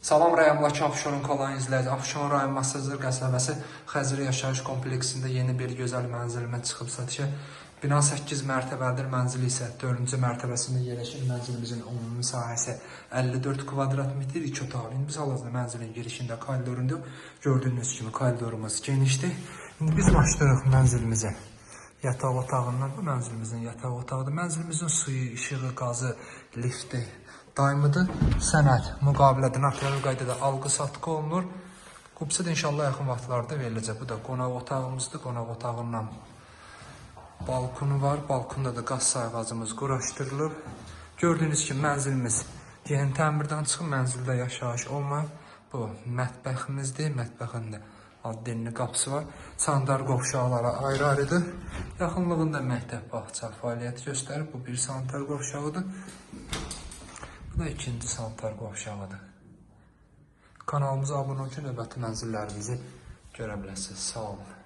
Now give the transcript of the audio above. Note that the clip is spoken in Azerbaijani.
Salam rayonundakı Abşeron qalan izləyici. Abşeron rayon Masazır qəsəbəsi Xəzri yaşayış kompleksində yeni bir gözəl mənzilimə çıxıb satışa. Bina 8 mərtəbəlidir, mənzil isə 4-cü mərtəbəsində yerləşir. Mənzilimizin ümumi sahəsi 54 kvadrat metr, 2 otaqlı. İndi biz hal-hazırda mənzilin girişində koridorunda gördüyünüz kimi koridorumuz genişdir. İndi biz başlayırıq mənzilimizə. Yataq otağından, bu mənzilimizin yataq otağıdır. Mənzilimizin suyu, işığı, qazı, lifti daimidir. Sənəd müqavilədə notarial qaydada alqı-satqı olunur. Qupsa da inşallah yaxın vaxtlarda veriləcək. Bu da qonaq otağımızdır. Qonaq otağından balkonu var. Balkonda da qaz sayğacımız quraşdırılıb. Gördüyünüz kimi mənzilimiz yeni təmirdən çıxıb, mənzildə yaşayış olmayıb. Bu mətbəximizdir. Mətbəxində addenli qapısı var. Sanitar qovşaqlara ayrı-ayrıdır. Yaxınlığında məktəb, bağça fəaliyyət göstərir. Bu bir sanitar qovşağıdır. Bu da ikinci sanitar qovşağıdır. Kanalımıza abunə olun ki, növbəti mənzillərimizi görə biləsiniz. Sağ olun.